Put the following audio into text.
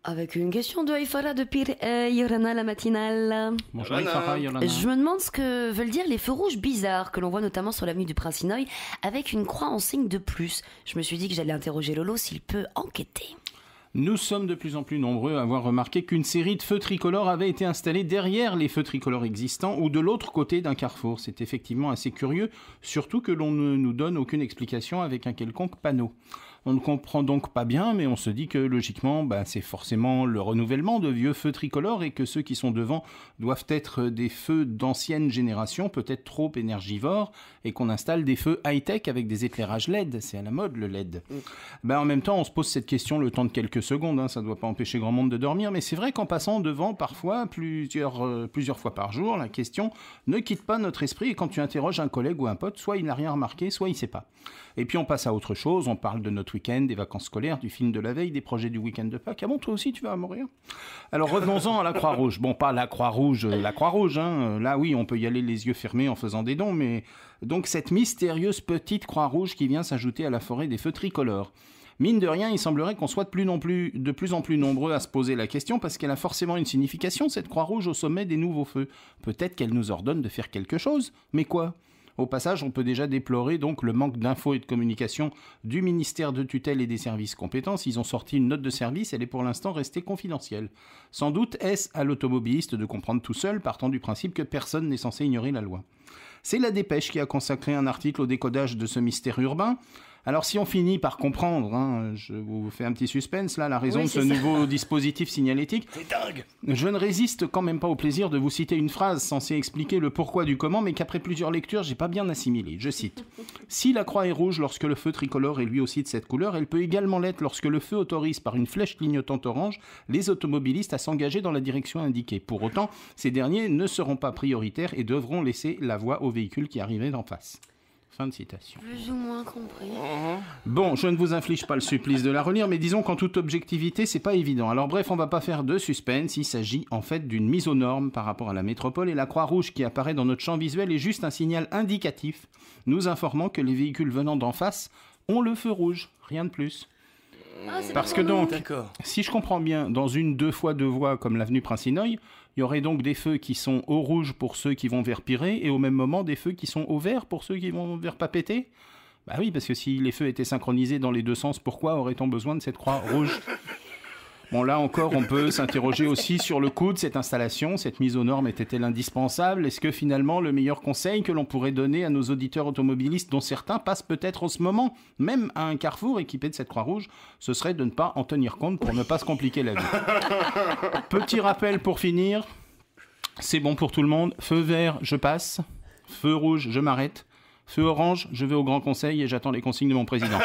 Avec une question de Haïfara depuis Yorana la matinale. Bonjour Haïfara, Yorana. Je me demande ce que veulent dire les feux rouges bizarres que l'on voit notamment sur l'avenue du Prince-Sinoï avec une croix en signe de plus. Je me suis dit que j'allais interroger Lolo s'il peut enquêter. Nous sommes de plus en plus nombreux à avoir remarqué qu'une série de feux tricolores avait été installée derrière les feux tricolores existants ou de l'autre côté d'un carrefour. C'est effectivement assez curieux, surtout que l'on ne nous donne aucune explication avec un quelconque panneau. On ne comprend donc pas bien, mais on se dit que logiquement, c'est forcément le renouvellement de vieux feux tricolores et que ceux qui sont devant doivent être des feux d'ancienne génération, peut-être trop énergivores, et qu'on installe des feux high-tech avec des éclairages LED. C'est à la mode le LED. En même temps, on se pose cette question le temps de quelques secondes, ça ne doit pas empêcher grand monde de dormir, mais c'est vrai qu'en passant devant parfois plusieurs fois par jour, la question ne quitte pas notre esprit et quand tu interroges un collègue ou un pote, soit il n'a rien remarqué, soit il ne sait pas. Et puis on passe à autre chose, on parle de notre week-end, des vacances scolaires, du film de la veille, des projets du week-end de Pâques. Ah bon, toi aussi tu vas mourir? Alors revenons-en à la Croix-Rouge. Bon, pas la Croix-Rouge, la Croix-Rouge, Là oui, on peut y aller les yeux fermés en faisant des dons, mais donc cette mystérieuse petite Croix-Rouge qui vient s'ajouter à la forêt des feux tricolores. Mine de rien, il semblerait qu'on soit de plus en plus nombreux à se poser la question parce qu'elle a forcément une signification, cette Croix-Rouge au sommet des nouveaux feux. Peut-être qu'elle nous ordonne de faire quelque chose, mais quoi ? Au passage, on peut déjà déplorer donc le manque d'infos et de communication du ministère de tutelle et des services compétents. Ils ont sorti une note de service, elle est pour l'instant restée confidentielle. Sans doute est-ce à l'automobiliste de comprendre tout seul, partant du principe que personne n'est censé ignorer la loi. C'est La Dépêche qui a consacré un article au décodage de ce mystère urbain. Alors si on finit par comprendre, je vous fais un petit suspense là, la raison de ce nouveau dispositif signalétique, c'est dingue. Je ne résiste quand même pas au plaisir de vous citer une phrase censée expliquer le pourquoi du comment, mais qu'après plusieurs lectures, j'ai pas bien assimilé. Je cite. Si la croix est rouge lorsque le feu tricolore est lui aussi de cette couleur, elle peut également l'être lorsque le feu autorise par une flèche clignotante orange les automobilistes à s'engager dans la direction indiquée. Pour autant, ces derniers ne seront pas prioritaires et devront laisser la voie aux véhicules qui arriveraient d'en face. Fin de citation. Plus ou moins compris. Bon, je ne vous inflige pas le supplice de la relire, mais disons qu'en toute objectivité, c'est pas évident. Alors bref, on va pas faire de suspense, il s'agit en fait d'une mise aux normes par rapport à la métropole et la Croix-Rouge qui apparaît dans notre champ visuel est juste un signal indicatif, nous informant que les véhicules venant d'en face ont le feu rouge, rien de plus. Parce que donc, si je comprends bien, dans une 2x2 voies comme l'avenue Prince-Sinoï, il y aurait donc des feux qui sont au rouge pour ceux qui vont vers Pirée et au même moment des feux qui sont au vert pour ceux qui vont vers Papeete. Bah oui, parce que si les feux étaient synchronisés dans les deux sens, pourquoi aurait-on besoin de cette croix rouge ? Bon, là encore, on peut s'interroger aussi sur le coût de cette installation. Cette mise aux normes était-elle indispensable ? Est-ce que finalement, le meilleur conseil que l'on pourrait donner à nos auditeurs automobilistes, dont certains passent peut-être en ce moment, même à un carrefour équipé de cette croix rouge, ce serait de ne pas en tenir compte pour ne pas se compliquer la vie. Petit rappel pour finir, c'est bon pour tout le monde. Feu vert, je passe. Feu rouge, je m'arrête. Feu orange, je vais au Grand Conseil et j'attends les consignes de mon président.